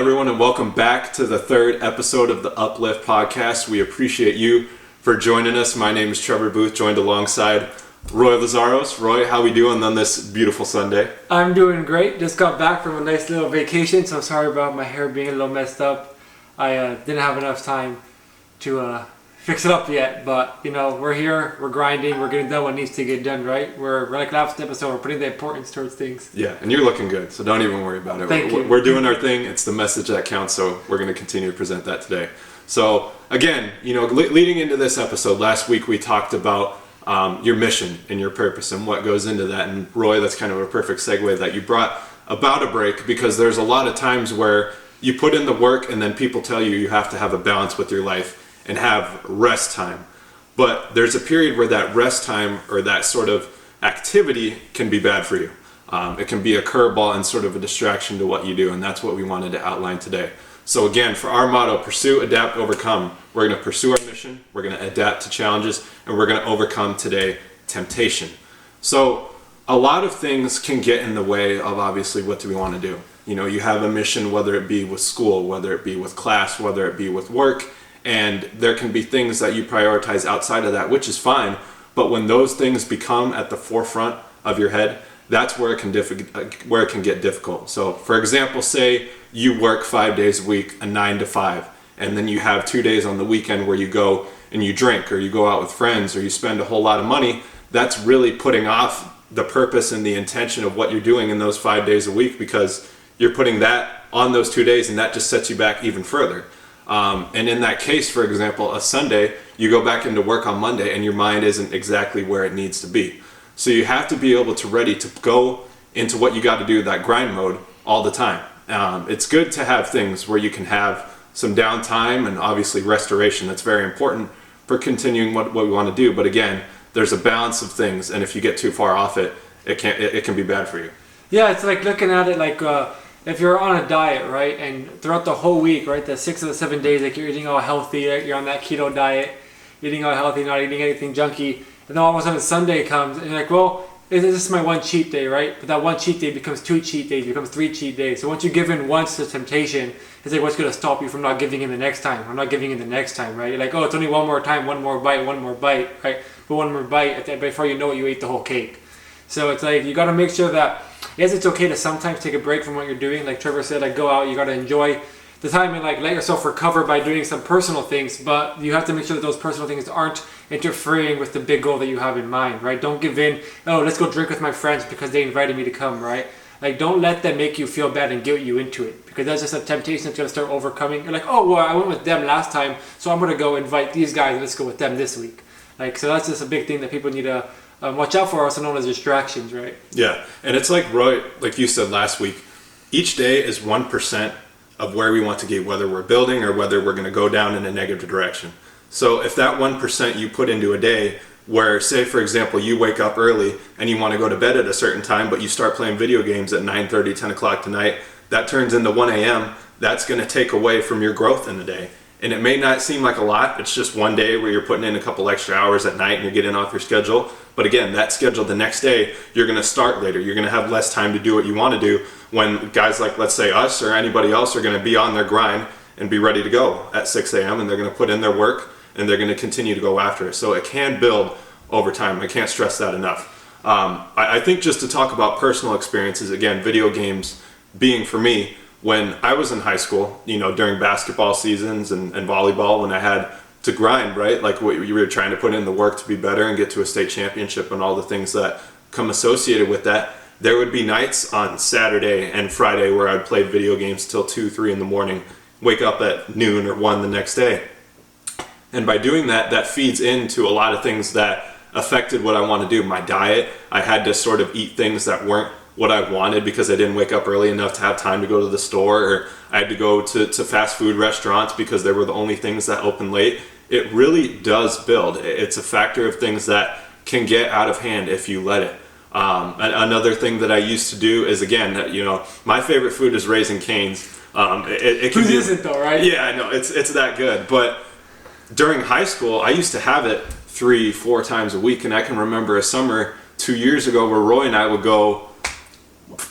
everyone, and welcome back to the third episode of the UpLift Podcast. We appreciate you for joining us. My name is Trevor Booth, joined alongside Roy Lazaros. Roy, how we doing on this beautiful Sunday? I'm doing great. Just got back from a nice little vacation, so sorry about my hair being a little messed up. I didn't have enough time to fix it up yet, but you know, we're here, we're grinding, we're getting done what needs to get done, right? We're like last episode, we're putting the importance towards things. Yeah, and you're looking good, so don't even worry about it. Thank you. We're doing our thing. It's the message that counts, so we're going to continue to present that today. So again, you know, leading into this episode, last week we talked about your mission and your purpose and what goes into that. And Roy, that's kind of a perfect segue that you brought about a break, because there's a lot of times where you put in the work and then people tell you you have to have a balance with your life and have rest time. But there's a period where that rest time or that sort of activity can be bad for you. It can be a curveball and sort of a distraction to what you do, and that's what we wanted to outline today. So again, for our motto, pursue, adapt, overcome, we're going to pursue our mission, we're going to adapt to challenges, and we're going to overcome today temptation. So a lot of things can get in the way of obviously what do we want to do. You know, you have a mission, whether it be with school, whether it be with class, whether it be with work, and there can be things that you prioritize outside of that, which is fine. But when those things become at the forefront of your head, that's where it can get difficult. So for example, say you work 5 days a week, a 9 to 5, and then you have 2 days on the weekend where you go and you drink or you go out with friends or you spend a whole lot of money. That's really putting off the purpose and the intention of what you're doing in those 5 days a week, because you're putting that on those 2 days, and that just sets you back even further. And in that case, for example, a Sunday, you go back into work on Monday and your mind isn't exactly where it needs to be. So you have to be able to ready to go into what you got to do, that grind mode, all the time. It's good to have things where you can have some downtime and obviously restoration. That's very important for continuing what we want to do. But again, there's a balance of things, and if you get too far off it, it can be bad for you. Yeah, it's like looking at it like if you're on a diet, right, and throughout the whole week, right, the 6 of the 7 days, like you're eating all healthy, right? You're on that keto diet, eating all healthy, not eating anything junky, and then all of a sudden Sunday comes, and you're like, well, this is my one cheat day, right? But that one cheat day becomes 2 cheat days, becomes 3 cheat days. So once you give in once to temptation, it's like, what's going to stop you from not giving in the next time? I'm not giving in the next time, right? You're like, oh, it's only one more time, one more bite, right? But one more bite, before you know it, you ate the whole cake. So it's like, you got to make sure that, yes, it's okay to sometimes take a break from what you're doing. Like Trevor said, like go out, you got to enjoy the time and like let yourself recover by doing some personal things, but you have to make sure that those personal things aren't interfering with the big goal that you have in mind, right? Don't give in, oh, let's go drink with my friends because they invited me to come, right? Like don't let them make you feel bad and guilt you into it, because that's just a temptation that's going to start overcoming. You're like, oh, well, I went with them last time, so I'm going to go invite these guys and let's go with them this week. Like, so that's just a big thing that people need to watch out for, also known as distractions, right? Yeah, and it's like Roy, like you said last week, each day is 1% of where we want to get, whether we're building or whether we're going to go down in a negative direction. So if that 1% you put into a day where, say for example, you wake up early and you want to go to bed at a certain time, but you start playing video games at 9:30, 10 o'clock tonight, that turns into 1 a.m., that's going to take away from your growth in the day. And it may not seem like a lot, it's just one day where you're putting in a couple extra hours at night and you're getting off your schedule. But again, that schedule the next day, you're going to start later. You're going to have less time to do what you want to do when guys like, let's say us or anybody else, are going to be on their grind and be ready to go at 6 a.m. and they're going to put in their work and they're going to continue to go after it. So it can build over time. I can't stress that enough. I think just to talk about personal experiences, again, video games being for me, when I was in high school, you know, during basketball seasons and volleyball, when I had to grind, right? Like you were trying to put in the work to be better and get to a state championship and all the things that come associated with that. There would be nights on Saturday and Friday where I'd play video games till 2, 3 in the morning, wake up at noon or 1 the next day. And by doing that, that feeds into a lot of things that affected what I want to do. My diet, I had to sort of eat things that weren't what I wanted because I didn't wake up early enough to have time to go to the store, or I had to go to fast food restaurants because they were the only things that open late. It really does build. It's a factor of things that can get out of hand if you let it. Another thing that I used to do is, again, you know, my favorite food is Raising Cane's. Whose isn't though, right? Yeah, I know, it's that good. But during high school, I used to have it 3-4 times a week, and I can remember a summer 2 years ago where Roy and I would go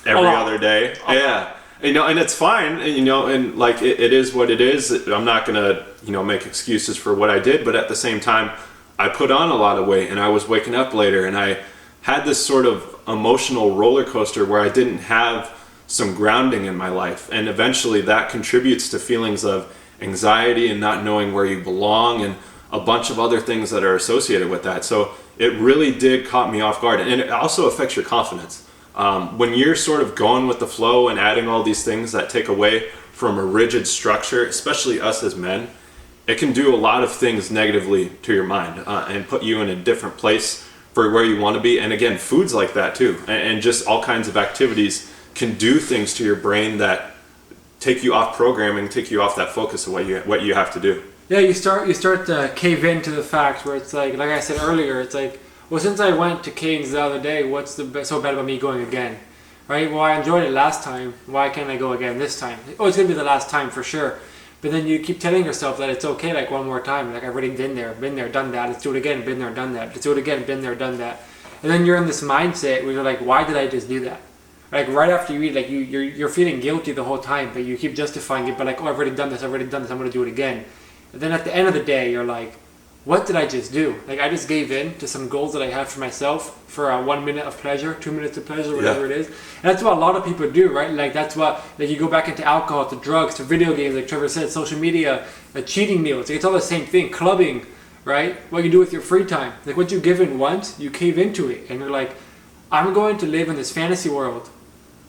every other day. Yeah. And it's fine, and like it is what it is. I'm not gonna, make excuses for what I did, but at the same time, I put on a lot of weight, and I was waking up later, and I had this sort of emotional roller coaster where I didn't have some grounding in my life, and eventually that contributes to feelings of anxiety and not knowing where you belong, and a bunch of other things that are associated with that. So it really did caught me off guard, and it also affects your confidence. When you're sort of going with the flow and adding all these things that take away from a rigid structure, especially us as men, it can do a lot of things negatively to your mind and put you in a different place for where you want to be. And again, foods like that too, and just all kinds of activities can do things to your brain that take you off programming, take you off that focus of what you have to do. Yeah, you start to cave into the fact where it's like I said earlier, it's like, well, since I went to Cane's the other day, what's so bad about me going again? Right? Well, I enjoyed it last time. Why can't I go again this time? Oh, it's going to be the last time for sure. But then you keep telling yourself that it's okay, like one more time. Like, I've already been there, done that. Let's do it again, been there, done that. Let's do it again, been there, done that. And then you're in this mindset where you're like, why did I just do that? Like, right after you eat, like, you're feeling guilty the whole time, but you keep justifying it. But like, oh, I've already done this, I'm going to do it again. And then at the end of the day, you're like, what did I just do? Like, I just gave in to some goals that I had for myself for 1 minute of pleasure, 2 minutes of pleasure, whatever it is. And that's what a lot of people do, right? Like, that's what, like, you go back into alcohol, to drugs, to video games, like Trevor said, social media, cheating meals. Like, it's all the same thing. Clubbing, right? What you do with your free time. Like, what you give in once, you cave into it. And you're like, I'm going to live in this fantasy world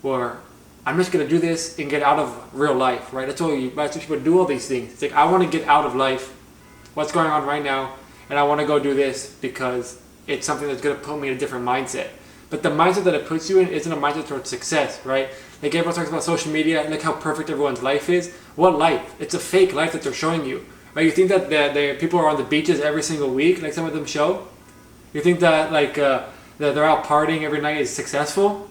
where I'm just going to do this and get out of real life, right? That's what people do all these things. It's like, I want to get out of life, what's going on right now, and I want to go do this because it's something that's going to put me in a different mindset. But the mindset that it puts you in isn't a mindset towards success, right? Like, everyone talks about social media, like how perfect everyone's life is. What life? It's a fake life that they're showing you, right? You think that the people are on the beaches every single week, like some of them show? You think that that they're out partying every night is successful?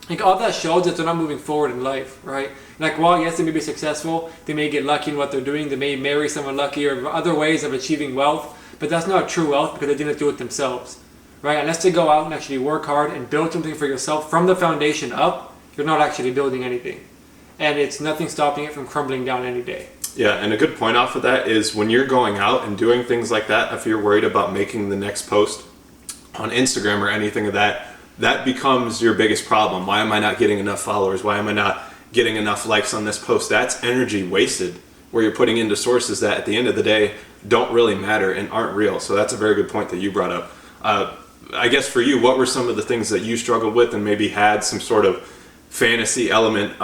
Like, all that shows that they're not moving forward in life, right? Like, while yes, they may be successful, they may get lucky in what they're doing, they may marry someone lucky or other ways of achieving wealth, but that's not true wealth because they didn't do it themselves, right? Unless they go out and actually work hard and build something for yourself from the foundation up, you're not actually building anything. And it's nothing stopping it from crumbling down any day. Yeah, and a good point off of that is when you're going out and doing things like that, if you're worried about making the next post on Instagram or anything of that, that becomes your biggest problem. Why am I not getting enough followers? Why am I not getting enough likes on this post? That's energy wasted where you're putting into sources that at the end of the day don't really matter and aren't real. So that's a very good point that you brought up. I guess for you, what were some of the things that you struggled with and maybe had some sort of fantasy element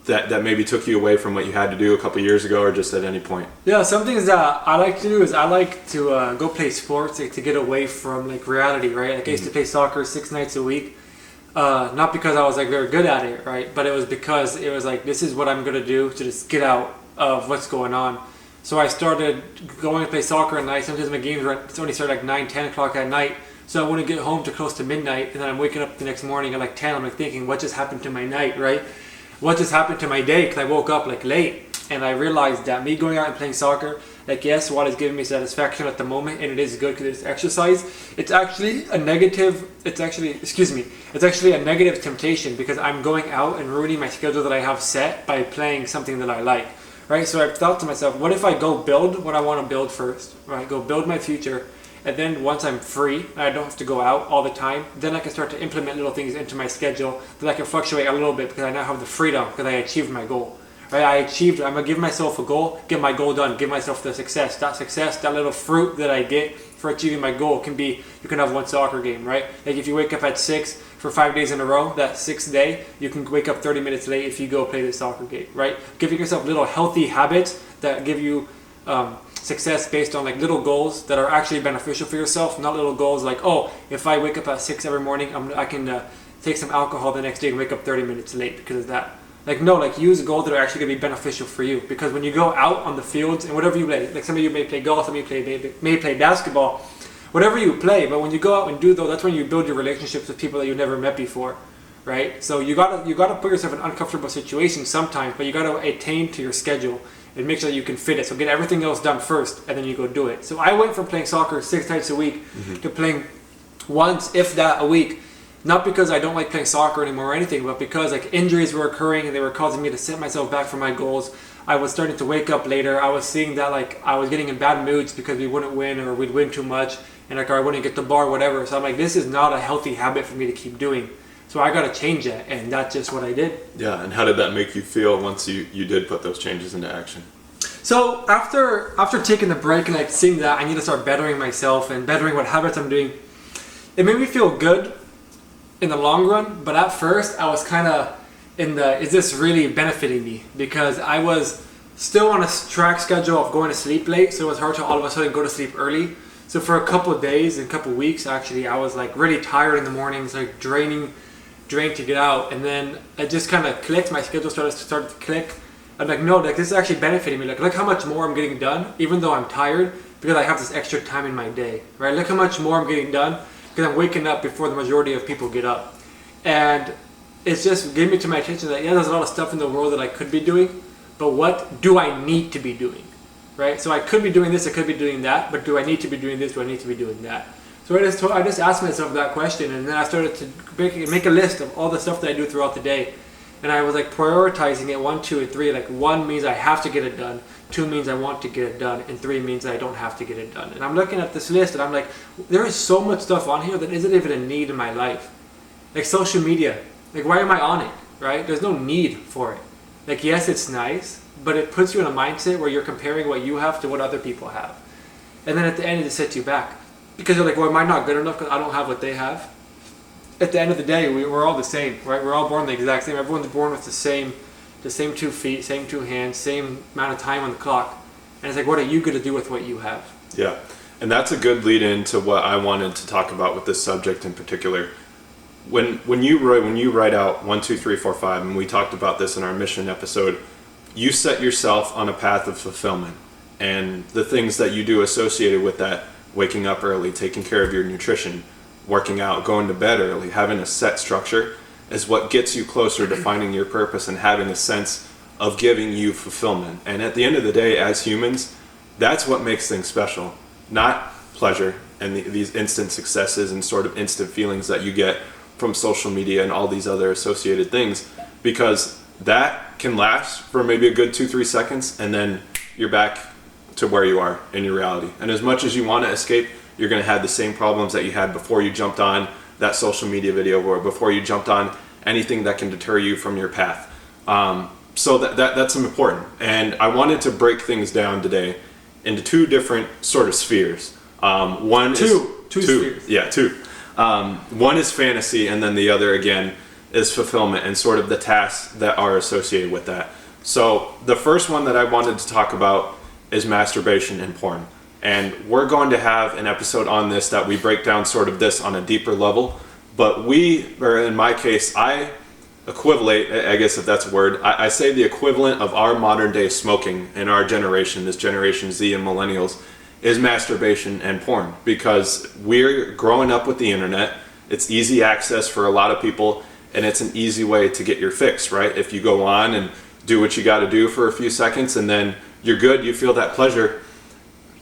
that maybe took you away from what you had to do a couple years ago or just at any point? Yeah, some things that I like to do is I like to go play sports, like, to get away from like reality, right? Like, I used to play soccer 6 nights a week, not because I was like very good at it, right? But it was because it was like, this is what I'm gonna do to just get out of what's going on. So I started going to play soccer at night. Sometimes my games only start like 9, 10 o'clock at night. So I wouldn't get home to close to midnight, and then I'm waking up the next morning at like 10. I'm like thinking, what just happened to my night, right? What just happened to my day? Because I woke up like late, and I realized that me going out and playing soccer, like, yes, while it's giving me satisfaction at the moment, and it is good because it's exercise, it's actually a negative temptation because I'm going out and ruining my schedule that I have set by playing something that I like, right? So I've thought to myself, what if I go build what I want to build first, right? Go build my future. And then once I'm free, and I don't have to go out all the time, then I can start to implement little things into my schedule that I can fluctuate a little bit because I now have the freedom because I achieved my goal. Right? I'm gonna give myself a goal, get my goal done, give myself the success. That little fruit that I get for achieving my goal can be, you can have one soccer game, right? Like, if you wake up at 6 for 5 days in a row, that 6th day, you can wake up 30 minutes late if you go play the soccer game, right? Giving yourself little healthy habits that give you success based on like little goals that are actually beneficial for yourself, not little goals like, oh, if I wake up at 6 every morning, I can take some alcohol the next day and wake up 30 minutes late because of that. Like, no, like, use goals that are actually going to be beneficial for you, because when you go out on the fields and whatever you play, like some of you may play golf, some of you may play basketball, whatever you play, but when you go out and do those, that's when you build your relationships with people that you never met before, right? So you gotta put yourself in uncomfortable situations sometimes, but you gotta attain to your schedule and make sure that you can fit it. So get everything else done first, and then you go do it. So I went from playing soccer 6 nights a week to playing once, if that, a week. Not because I don't like playing soccer anymore or anything, but because like injuries were occurring and they were causing me to set myself back from my goals. I was starting to wake up later. I was seeing that like I was getting in bad moods because we wouldn't win or we'd win too much, and like or I wouldn't get the bar, whatever. So I'm like, this is not a healthy habit for me to keep doing. So I got to change that, and that's just what I did. Yeah, and how did that make you feel once you did put those changes into action? So after taking the break and like seeing that I need to start bettering myself and bettering what habits I'm doing, it made me feel good in the long run. But at first I was kind of in the, is this really benefiting me? Because I was still on a track schedule of going to sleep late, so it was hard to all of a sudden go to sleep early. So for a couple of days and a couple of weeks actually, I was like really tired in the mornings, like drained to get out, and then it just kind of clicked. My schedule started to click. I'm like, no, like this is actually benefiting me. Like, look how much more I'm getting done, even though I'm tired, because I have this extra time in my day, right? Look how much more I'm getting done because I'm waking up before the majority of people get up, and it's just gave me to my attention that yeah, there's a lot of stuff in the world that I could be doing, but what do I need to be doing, right? So I could be doing this, I could be doing that, but do I need to be doing this? Do I need to be doing that? So I just asked myself that question, and then I started to make a list of all the stuff that I do throughout the day. And I was like prioritizing it 1, 2, and 3. Like 1 means I have to get it done, 2 means I want to get it done, and 3 means I don't have to get it done. And I'm looking at this list and I'm like, there is so much stuff on here that isn't even a need in my life. Like social media, like why am I on it, right? There's no need for it. Like yes, it's nice, but it puts you in a mindset where you're comparing what you have to what other people have. And then at the end it just sets you back. Because you're like, well, am I not good enough because I don't have what they have? At the end of the day, we're all the same, right? We're all born the exact same. Everyone's born with the same 2 feet, same 2 hands, same amount of time on the clock. And it's like, what are you going to do with what you have? Yeah, and that's a good lead into what I wanted to talk about with this subject in particular. When you write out 1, 2, 3, 4, 5, and we talked about this in our mission episode, you set yourself on a path of fulfillment, and the things that you do associated with that, waking up early, taking care of your nutrition, working out, going to bed early, having a set structure is what gets you closer to finding your purpose and having a sense of giving you fulfillment. And at the end of the day, as humans, that's what makes things special, not pleasure and these instant successes and sort of instant feelings that you get from social media and all these other associated things, because that can last for maybe a good 2-3 seconds, and then you're back to where you are in your reality. And as much as you want to escape, you're going to have the same problems that you had before you jumped on that social media video or before you jumped on anything that can deter you from your path. So that's important. And I wanted to break things down today into 2 different sort of spheres. One two spheres. Yeah, 2. One is fantasy, and then the other again is fulfillment and sort of the tasks that are associated with that. So the first one that I wanted to talk about is masturbation and porn. And we're going to have an episode on this that we break down sort of this on a deeper level. But or in my case, I equivalent, I guess if that's a word, I say the equivalent of our modern day smoking in our generation, this Generation Z and millennials, is masturbation and porn. Because we're growing up with the internet, it's easy access for a lot of people, and it's an easy way to get your fix, right? If you go on and do what you got to do for a few seconds and then you're good, you feel that pleasure.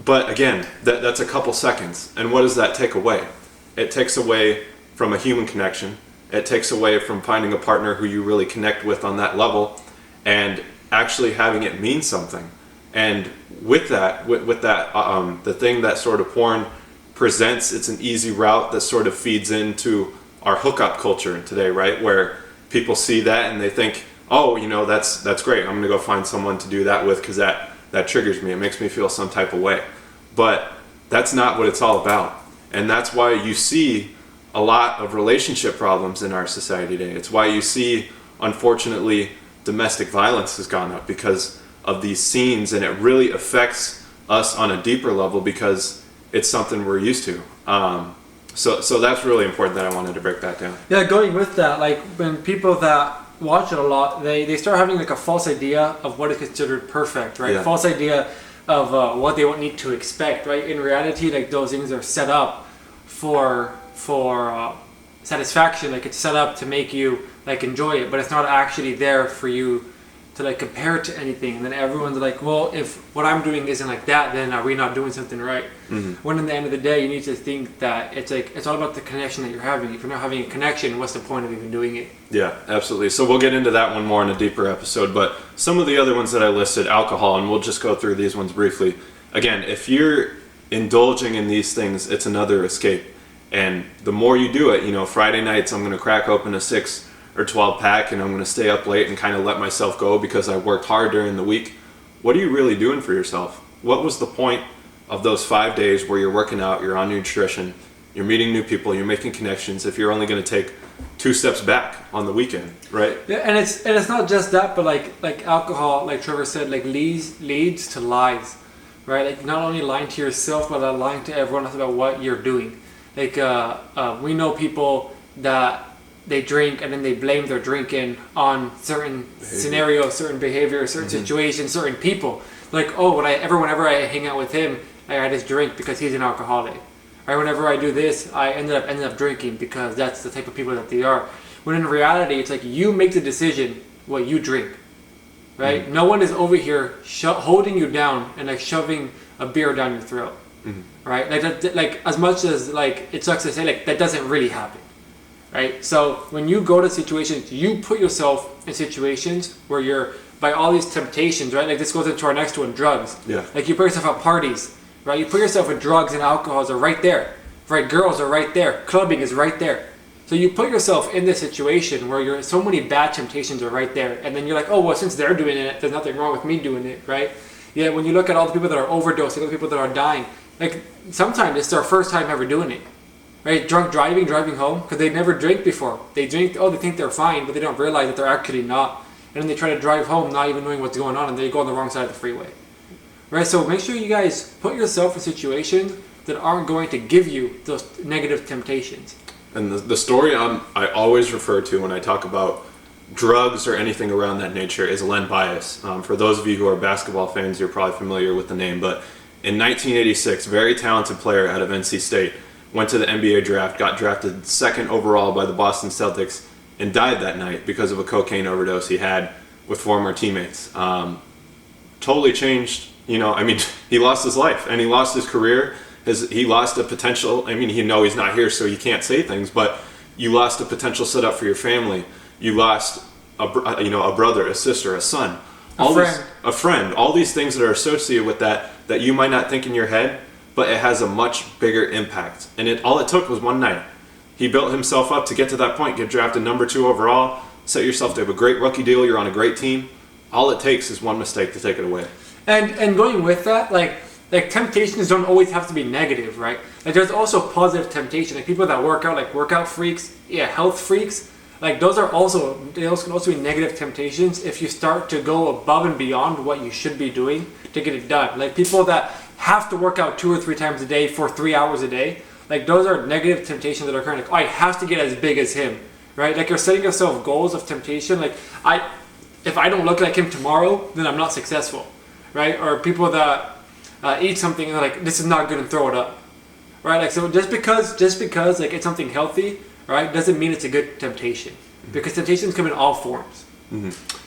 But again, that's a couple seconds. And what does that take away? It takes away from a human connection. It takes away from finding a partner who you really connect with on that level and actually having it mean something. And with that, the thing that sort of porn presents, it's an easy route that sort of feeds into our hookup culture today, right? Where people see that and they think, oh, that's great. I'm going to go find someone to do that with because that triggers me. It makes me feel some type of way. But that's not what it's all about. And that's why you see a lot of relationship problems in our society today. It's why you see, unfortunately, domestic violence has gone up because of these scenes, and it really affects us on a deeper level because it's something we're used to. So that's really important that I wanted to break that down. Yeah, going with that, like when people that watch it a lot, they start having like a false idea of what is considered perfect, right? Yeah. False idea of what they would need to expect, right? In reality, like those things are set up for satisfaction. Like it's set up to make you like enjoy it, but it's not actually there for you to like compare it to anything, and then everyone's like, well, if what I'm doing isn't like that, then are we not doing something right? When in the end of the day, you need to think that it's all about the connection that you're having. If you're not having a connection, what's the point of even doing it? Yeah, absolutely. So we'll get into that one more in a deeper episode, but some of the other ones that I listed, alcohol, and we'll just go through these ones briefly. Again, if you're indulging in these things, it's another escape. And the more you do it, Friday nights I'm going to crack open a 6 or 12 pack and I'm going to stay up late and kind of let myself go because I worked hard during the week. What are you really doing for yourself? What was the point of those 5 days where you're working out, you're on nutrition, you're meeting new people, you're making connections, if you're only going to take 2 steps back on the weekend, right? Yeah, and it's not just that, but like alcohol, like Trevor said, like leads to lies, right? Like not only lying to yourself, but lying to everyone else about what you're doing. Like we know people that they drink and then they blame their drinking on certain scenarios, certain behaviors, certain situations, certain people. Like, oh, whenever I hang out with him, I just drink because he's an alcoholic. Or whenever I do this, I ended up drinking because that's the type of people that they are. When in reality, it's like you make the decision what you drink, right? No one is over here holding you down and like shoving a beer down your throat, right? Like as much as like it sucks to say, like that doesn't really happen. Right? So when you go to situations, you put yourself in situations where you're by all these temptations, right? Like this goes into our next one, drugs. Yeah. Like you put yourself at parties, right? You put yourself with drugs and alcohols are right there, right? Girls are right there. Clubbing is right there. So you put yourself in this situation where so many bad temptations are right there. And then you're like, oh, well, since they're doing it, there's nothing wrong with me doing it, right? Yeah, when you look at all the people that are overdosing, all the people that are dying, like sometimes it's their first time ever doing it. Right, drunk driving home because they never drank before. They drink, they think they're fine, but they don't realize that they're actually not. And then they try to drive home not even knowing what's going on, and they go on the wrong side of the freeway. Right, so make sure you guys put yourself in situations that aren't going to give you those negative temptations. And the story I always refer to when I talk about drugs or anything around that nature is Len Bias. For those of you who are basketball fans, you're probably familiar with the name, but in 1986, very talented player out of NC State, went to the NBA draft, got drafted 2nd overall by the Boston Celtics, and died that night because of a cocaine overdose he had with former teammates. Totally changed, he lost his life and he lost his career. He lost a potential, he's not here so he can't say things, but you lost a potential set up for your family. You lost a brother, a sister, a son, a friend, all these things that are associated with that you might not think in your head, but it has a much bigger impact. And all it took was one night. He built himself up to get to that point, get drafted number 2 overall, set yourself to have a great rookie deal, you're on a great team. All it takes is one mistake to take it away. And going with that, like temptations don't always have to be negative, right? Like there's also positive temptation. Like people that work out, like workout freaks, health freaks, like those can also be negative temptations if you start to go above and beyond what you should be doing to get it done. Like people that have to work out 2 or 3 times a day for 3 hours a day, like those are negative temptations that are kind of like, oh, I have to get as big as him, right? Like you're setting yourself goals of temptation. Like if I don't look like him tomorrow, then I'm not successful, right? Or people that eat something and they're like, this is not good, and throw it up, right? Like so just because like it's something healthy, right, doesn't mean it's a good temptation, because temptations come in all forms.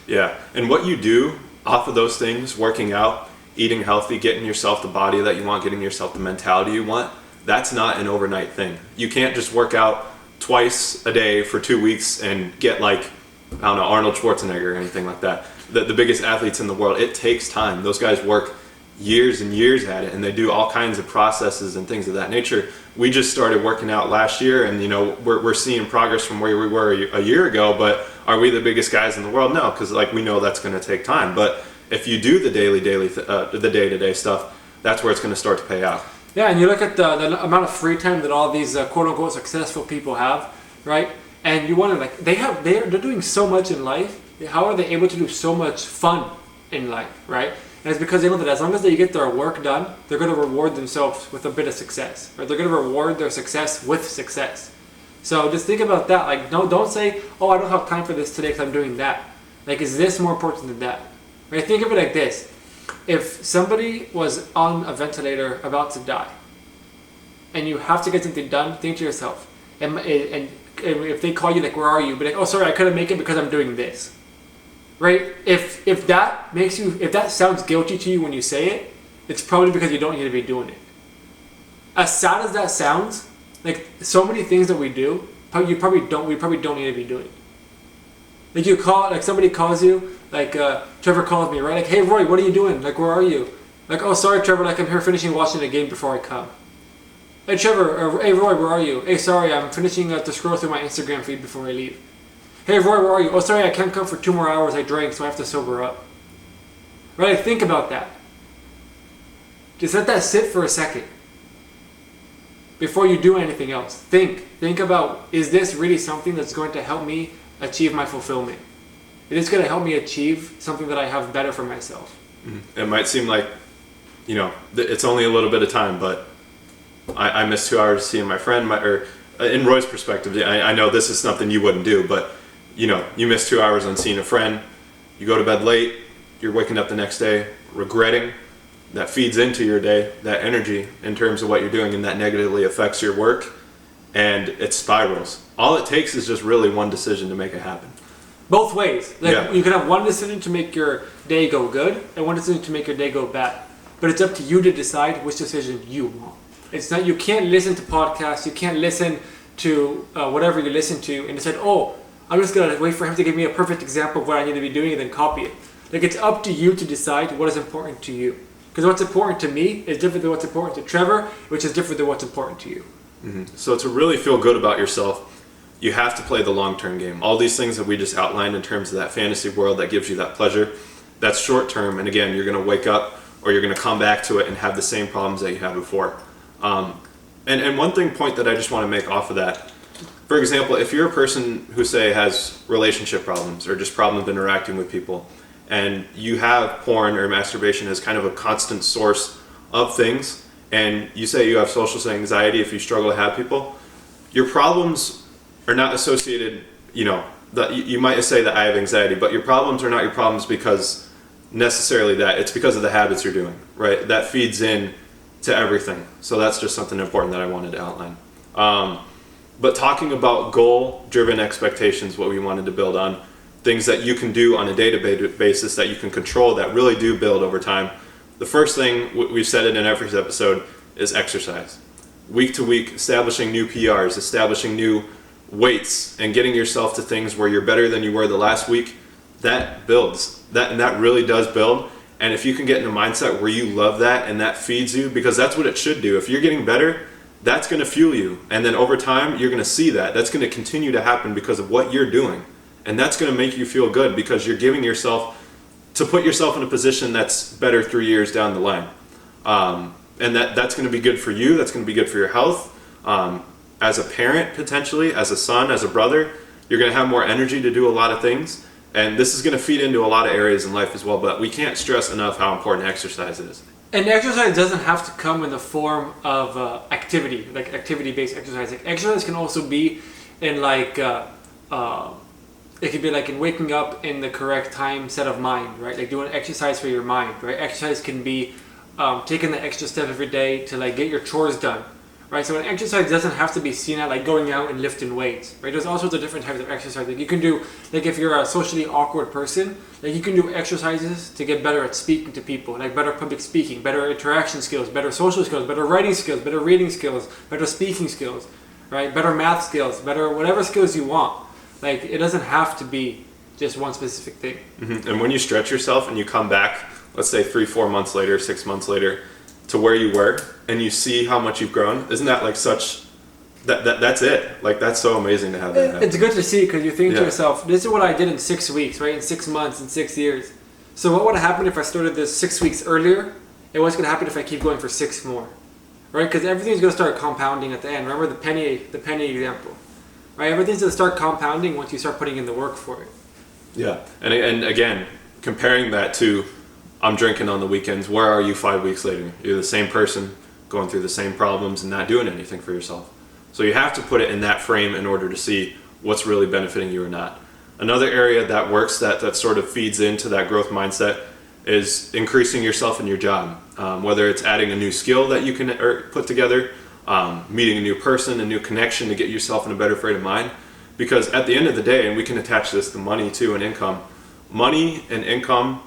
Yeah, and what you do off of those things, working out, eating healthy, getting yourself the body that you want, getting yourself the mentality you want, that's not an overnight thing. You can't just work out twice a day for 2 weeks and get like, I don't know, Arnold Schwarzenegger or anything like that. The biggest athletes in the world, it takes time. Those guys work years and years at it, and they do all kinds of processes and things of that nature. We just started working out last year, and we're seeing progress from where we were a year ago, but are we the biggest guys in the world? No, because we know that's going to take time. But if you do the the day-to-day stuff, that's where it's going to start to pay out. Yeah, and you look at the amount of free time that all these quote-unquote successful people have, right? And you wonder, like, they're doing so much in life. How are they able to do so much fun in life, right? And it's because they know that as long as they get their work done, they're going to reward themselves with a bit of success, or they're going to reward their success with success. So just think about that. Like, don't say, oh, I don't have time for this today because I'm doing that. Like, is this more important than that? Right? Think of it like this. If somebody was on a ventilator about to die, and you have to get something done, think to yourself, and if they call you, like, where are you? Be like, oh, sorry, I couldn't make it because I'm doing this. right? If that sounds guilty to you when you say it, it's probably because you don't need to be doing it. As sad as that sounds, like so many things that we do, we probably don't need to be doing. Like somebody calls you, like Trevor calls me, right? Like, hey Roy, what are you doing? Like, where are you? Like, oh sorry Trevor, like I'm here finishing watching the game before I come. Hey Trevor, hey Roy, where are you? Hey sorry, I'm finishing to scroll through my Instagram feed before I leave. Hey Roy, where are you? Oh sorry, I can't come for 2 more hours, I drank so I have to sober up. Right, think about that. Just let that sit for a second. Before you do anything else, think about, is this really something that's going to help me achieve my fulfillment? Is this going to help me achieve something that I have better for myself? It might seem like, it's only a little bit of time, but I missed 2 hours seeing my friend, or in Roy's perspective, I know this is something you wouldn't do, but you missed 2 hours on seeing a friend, you go to bed late, you're waking up the next day regretting. That feeds into your day, that energy in terms of what you're doing, and that negatively affects your work, and it spirals. All it takes is just really one decision to make it happen. Both ways. You can have one decision to make your day go good and one decision to make your day go bad. But it's up to you to decide which decision you want. It's not, you can't listen to podcasts, you can't listen to whatever you listen to and decide, oh, I'm just gonna wait for him to give me a perfect example of what I need to be doing and then copy it. Like, it's up to you to decide what is important to you. Because what's important to me is different than what's important to Trevor, which is different than what's important to you. Mm-hmm. So to really feel good about yourself, you have to play the long-term game. All these things that we just outlined in terms of that fantasy world that gives you that pleasure, that's short-term. And again, you're going to wake up or you're going to come back to it and have the same problems that you had before. And one point that I just want to make off of that, for example, if you're a person who, say, has relationship problems or just problems interacting with people, and you have porn or masturbation as kind of a constant source of things, and you say you have social anxiety if you struggle to have people, your problems are not associated, you might say that I have anxiety, but your problems are not your problems because necessarily that. It's because of the habits you're doing, right? That feeds in to everything. So that's just something important that I wanted to outline. But talking about goal-driven expectations, what we wanted to build on, things that you can do on a day-to-day basis that you can control that really do build over time. The first thing, we've said it in every episode, is exercise. Week to week, establishing new PRs, establishing new weights, and getting yourself to things where you're better than you were the last week, that builds. That really does build. And if you can get in a mindset where you love that and that feeds you, because that's what it should do. If you're getting better, that's going to fuel you. And then over time, you're going to see that. That's going to continue to happen because of what you're doing. And that's going to make you feel good because you're giving yourself to put yourself in a position that's better 3 years down the line. And that's going to be good for you. That's going to be good for your health. As a parent, potentially, as a son, as a brother, you're going to have more energy to do a lot of things. And this is going to feed into a lot of areas in life as well. But we can't stress enough how important exercise is. And exercise doesn't have to come in the form of activity, like activity-based exercise. Like, exercise can also be in it could be like in waking up in the correct time set of mind, right? Like doing exercise for your mind, right? Exercise can be taking the extra step every day to like get your chores done, right? So an exercise doesn't have to be seen at like going out and lifting weights, right? There's all sorts of different types of exercise. Like you can do, like if you're a socially awkward person, like you can do exercises to get better at speaking to people, like better public speaking, better interaction skills, better social skills, better writing skills, better reading skills, better speaking skills, right? Better math skills, better whatever skills you want. Like, it doesn't have to be just one specific thing. Mm-hmm. And when you stretch yourself and you come back, let's say 3-4 months later, 6 months later, to where you were, and you see how much you've grown, isn't that like such, that's it. Like, that's so amazing to have that happen. It's good to see because you think to yourself, this is what I did in 6 weeks, right? In 6 months, in 6 years. So what would happen if I started this 6 weeks earlier? And what's going to happen if I keep going for 6 more? Right? Because everything's going to start compounding at the end. Remember the penny example. Right, everything's going to start compounding once you start putting in the work for it. Yeah, and again, comparing that to I'm drinking on the weekends, where are you 5 weeks later? You're the same person going through the same problems and not doing anything for yourself. So you have to put it in that frame in order to see what's really benefiting you or not. Another area that works that sort of feeds into that growth mindset is increasing yourself in your job. Whether it's adding a new skill that you can put together, meeting a new person, a new connection to get yourself in a better frame of mind. Because at the end of the day, and we can attach this to money too and income, money and income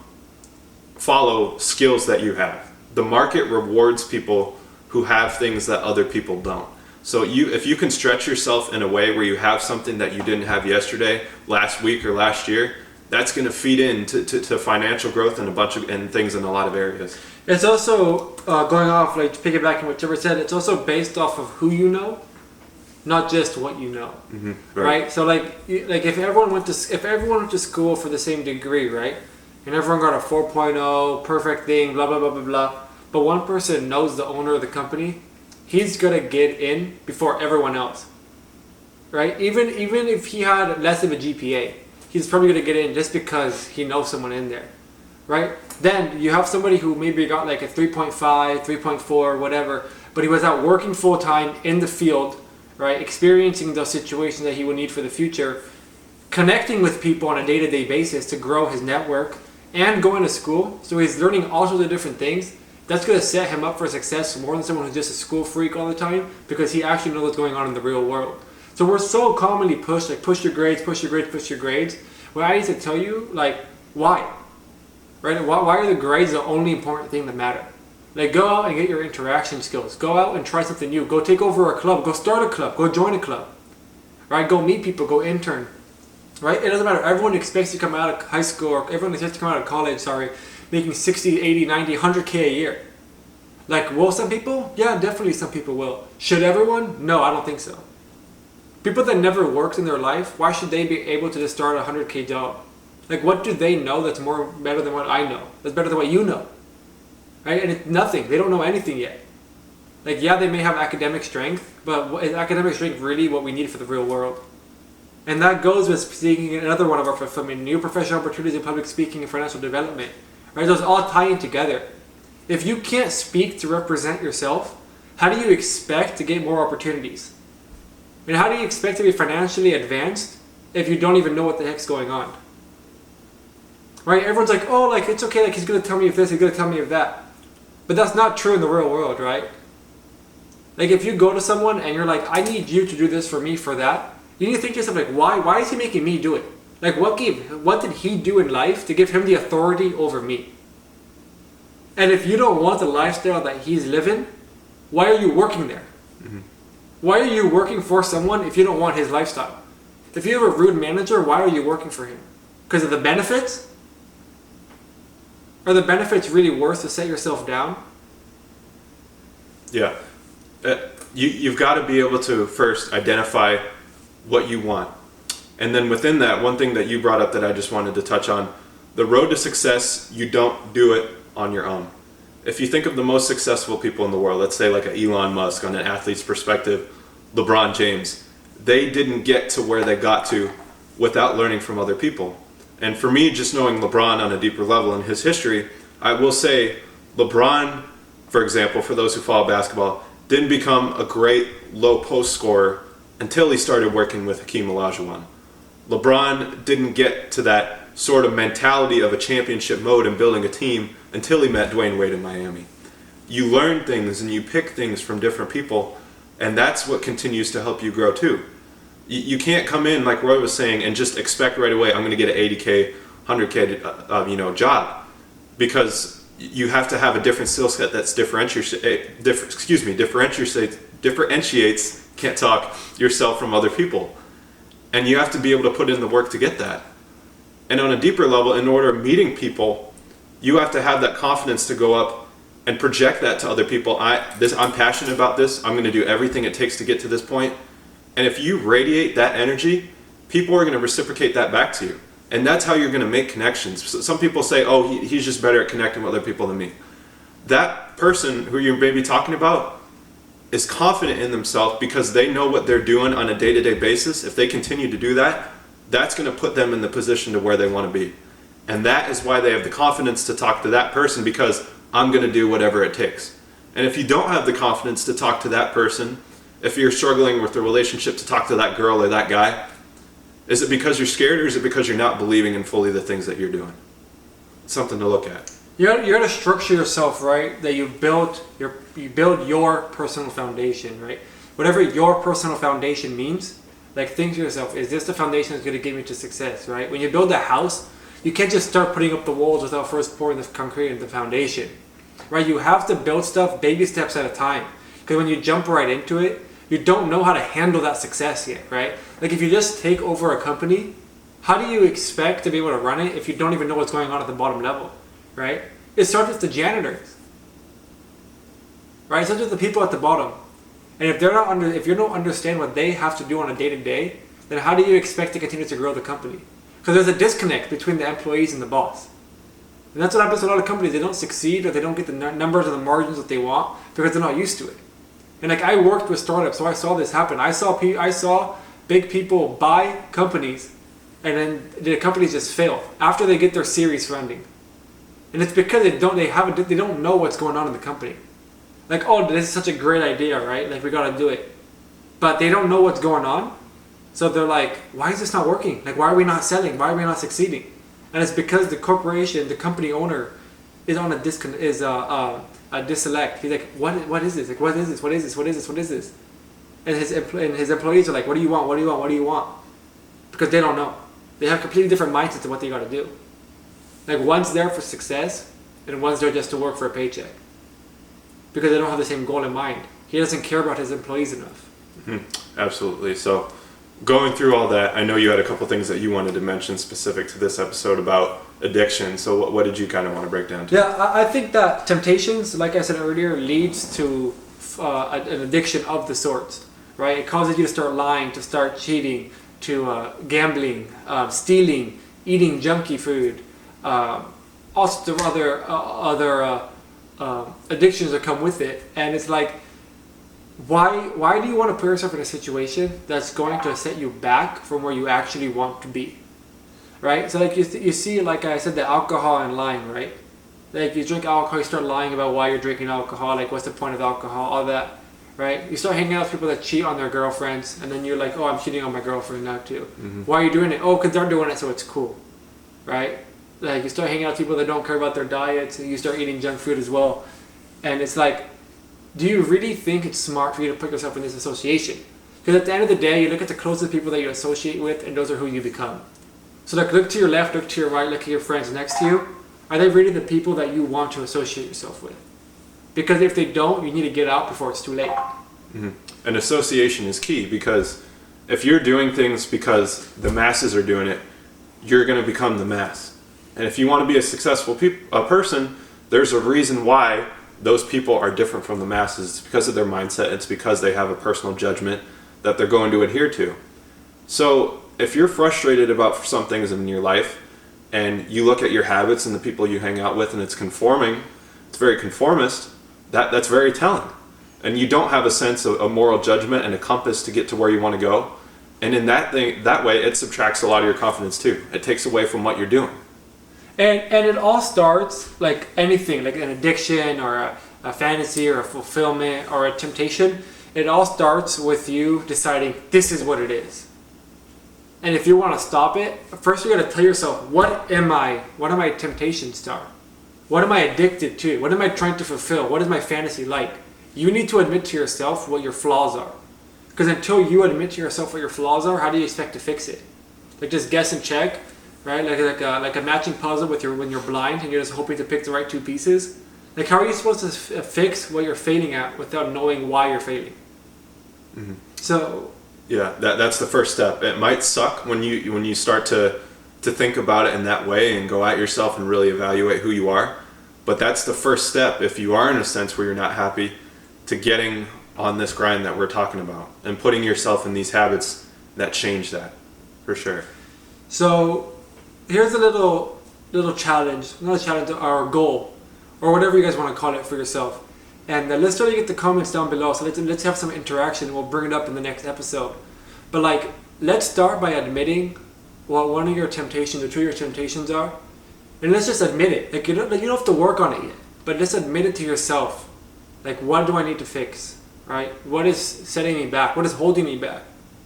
follow skills that you have. The market rewards people who have things that other people don't. So if you can stretch yourself in a way where you have something that you didn't have yesterday, last week, or last year, that's going to feed into to financial growth and a bunch of things in a lot of areas. It's also going off, like piggybacking what Trevor said, it's also based off of who you know, not just what you know. Mm-hmm. Right? So like if everyone went to school for the same degree, right? And everyone got a 4.0, perfect thing, blah blah blah blah blah. But one person knows the owner of the company, he's gonna get in before everyone else. Right? Even if he had less of a GPA, he's probably gonna get in just because he knows someone in there. Right? Then you have somebody who maybe got like a 3.5, 3.4, whatever, but he was out working full time in the field, right? Experiencing those situations that he would need for the future, connecting with people on a day-to-day basis to grow his network, and going to school. So he's learning all sorts of different things. That's going to set him up for success more than someone who's just a school freak all the time, because he actually knows what's going on in the real world. So we're so commonly pushed, like push your grades, push your grades, push your grades. Well, I need to tell you, like, why? Right? Why are the grades the only important thing that matter? Like, go out and get your interaction skills. Go out and try something new. Go take over a club. Go start a club. Go join a club. Right? Go meet people. Go intern. Right? It doesn't matter. Everyone expects to come out of high school, or everyone expects to come out of college, making 60, 80, 90, 100K a year. Like, will some people? Yeah, definitely some people will. Should everyone? No, I don't think so. People that never worked in their life, why should they be able to just start a 100K job? Like, what do they know that's better than what I know? That's better than what you know. Right? And it's nothing. They don't know anything yet. Like, yeah, they may have academic strength, but is academic strength really what we need for the real world? And that goes with speaking, another one of our fulfillment, new professional opportunities in public speaking and financial development. Right? Those all tie in together. If you can't speak to represent yourself, how do you expect to get more opportunities? And how do you expect to be financially advanced if you don't even know what the heck's going on? Right? Everyone's like, oh, like, it's okay, like, he's going to tell me of this, he's going to tell me of that. But that's not true in the real world, right? Like, if you go to someone and you're like, I need you to do this for me for that, you need to think to yourself, like, why is he making me do it? Like, what did he do in life to give him the authority over me? And if you don't want the lifestyle that he's living, why are you working there? Mm-hmm. Why are you working for someone if you don't want his lifestyle? If you have a rude manager, why are you working for him? Because of the benefits? Are the benefits really worth to set yourself down? Yeah. You've got to be able to first identify what you want. And then within that, one thing that you brought up that I just wanted to touch on, the road to success, you don't do it on your own. If you think of the most successful people in the world, let's say like a Elon Musk on an athlete's perspective, LeBron James, they didn't get to where they got to without learning from other people. And for me, just knowing LeBron on a deeper level in his history, I will say LeBron, for example, for those who follow basketball, didn't become a great low post scorer until he started working with Hakeem Olajuwon. LeBron didn't get to that sort of mentality of a championship mode and building a team until he met Dwayne Wade in Miami. You learn things and you pick things from different people, and that's what continues to help you grow too. You can't come in, like Roy was saying, and just expect right away, I'm going to get an 80K, 100K job, because you have to have a different skill set that's differentiates, can't talk, yourself from other people. And you have to be able to put in the work to get that. And on a deeper level, in order of meeting people, you have to have that confidence to go up and project that to other people. I'm passionate about this. I'm going to do everything it takes to get to this point. And if you radiate that energy, people are going to reciprocate that back to you. And that's how you're going to make connections. Some people say, oh, he's just better at connecting with other people than me. That person who you're maybe talking about is confident in themselves because they know what they're doing on a day-to-day basis. If they continue to do that, that's going to put them in the position to where they want to be. And that is why they have the confidence to talk to that person, because I'm going to do whatever it takes. And if you don't have the confidence to talk to that person, if you're struggling with the relationship to talk to that girl or that guy, is it because you're scared, or is it because you're not believing in fully the things that you're doing? It's something to look at. You got to structure yourself, right? That you build your personal foundation, right? Whatever your personal foundation means, like, think to yourself, is this the foundation that's going to get me to success, right? When you build a house, you can't just start putting up the walls without first pouring the concrete and the foundation, right? You have to build stuff baby steps at a time. Because when you jump right into it, you don't know how to handle that success yet, right? Like if you just take over a company, how do you expect to be able to run it if you don't even know what's going on at the bottom level, right? It starts with the janitors, right? It starts with the people at the bottom. And if if you don't understand what they have to do on a day-to-day, then how do you expect to continue to grow the company? Because there's a disconnect between the employees and the boss. And that's what happens to a lot of companies. They don't succeed, or they don't get the numbers or the margins that they want because they're not used to it. And like I worked with startups, so I saw this happen. I saw big people buy companies, and then the companies just fail after they get their series funding. And it's because they don't know what's going on in the company. Like, oh, this is such a great idea, right? Like we gotta do it, but they don't know what's going on. So they're like, why is this not working? Like, why are we not selling? Why are we not succeeding? And it's because the corporation, the company owner, is on a disselect. He's like, what is this? Like, what is this? What is this? What is this? What is this? And his employees are like, what do you want? What do you want? What do you want? Because they don't know. They have completely different mindsets of what they got to do. Like one's there for success, and one's there just to work for a paycheck. Because they don't have the same goal in mind. He doesn't care about his employees enough. Mm-hmm. Absolutely. So, going through all that, I know you had a couple things that you wanted to mention specific to this episode about addiction. So what did you kind of want to break down to? Yeah, I think that temptations, like I said earlier, leads to an addiction of the sorts, right? It causes you to start lying, to start cheating, to gambling, stealing, eating junky food, all sorts of other addictions that come with it. And it's like, why do you want to put yourself in a situation that's going to set you back from where you actually want to be, right? So like you see, like I said, the alcohol and lying, right? Like you drink alcohol, you start lying about why you're drinking alcohol, like what's the point of alcohol, all that, right? You start hanging out with people that cheat on their girlfriends, and then you're like, oh, I'm cheating on my girlfriend now too. Mm-hmm. Why are you doing it? Oh, because they're doing it, so it's cool, right? Like you start hanging out with people that don't care about their diets, and you start eating junk food as well. And it's like, do you really think it's smart for you to put yourself in this association? Because at the end of the day, you look at the closest people that you associate with, and those are who you become. So like, look to your left, look to your right, look at your friends next to you. Are they really the people that you want to associate yourself with? Because if they don't, you need to get out before it's too late. Mm-hmm. And association is key, because if you're doing things because the masses are doing it, you're going to become the mass. And if you want to be a successful person, there's a reason why those people are different from the masses. It's because of their mindset. It's because they have a personal judgment that they're going to adhere to. So if you're frustrated about some things in your life, and you look at your habits and the people you hang out with, and it's very conformist, that's very telling. And you don't have a sense of a moral judgment and a compass to get to where you want to go. And in that way, it subtracts a lot of your confidence too. It takes away from what you're doing. And it all starts like anything, like an addiction or a fantasy or a fulfillment or a temptation. It all starts with you deciding this is what it is. And if you want to stop it, first you got to tell yourself, what am I temptations to? What am I addicted to? What am I trying to fulfill? What is my fantasy like? You need to admit to yourself what your flaws are. Because until you admit to yourself what your flaws are, how do you expect to fix it? Like just guess and check, right? Like a matching puzzle when you're blind and you're just hoping to pick the right two pieces. Like how are you supposed to fix what you're failing at without knowing why you're failing? Mm-hmm. So yeah, that's the first step. It might suck when you start to think about it in that way and go at yourself and really evaluate who you are. But that's the first step, if you are in a sense where you're not happy, to getting on this grind that we're talking about and putting yourself in these habits that change that, for sure. So here's a little challenge, not a challenge, our goal, or whatever you guys want to call it for yourself. And let's try to get the comments down below. So let's have some interaction. We'll bring it up in the next episode. But like, let's start by admitting what one of your temptations or two of your temptations are, and let's just admit it. Like you don't have to work on it yet, but let's admit it to yourself. Like, what do I need to fix? Right? What is setting me back? What is holding me back?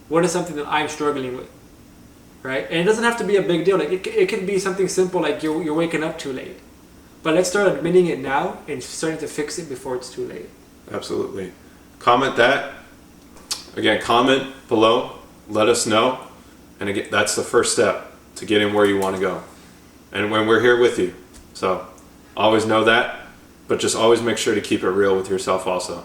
What is something that I'm struggling with? Right? And it doesn't have to be a big deal. Like it can be something simple, like you're waking up too late. But let's start admitting it now and starting to fix it before it's too late. Absolutely. Comment that. Again, comment below. Let us know. And again, that's the first step to getting where you want to go. and when we're here with you. So always know that, but just always make sure to keep it real with yourself also.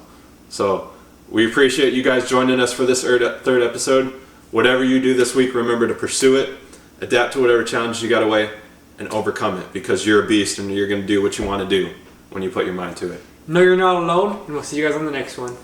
So we appreciate you guys joining us for this third episode. Whatever you do this week, remember to pursue it, adapt to whatever challenges you got away, and overcome it, because you're a beast and you're going to do what you want to do when you put your mind to it. Know you're not alone, and we'll see you guys on the next one.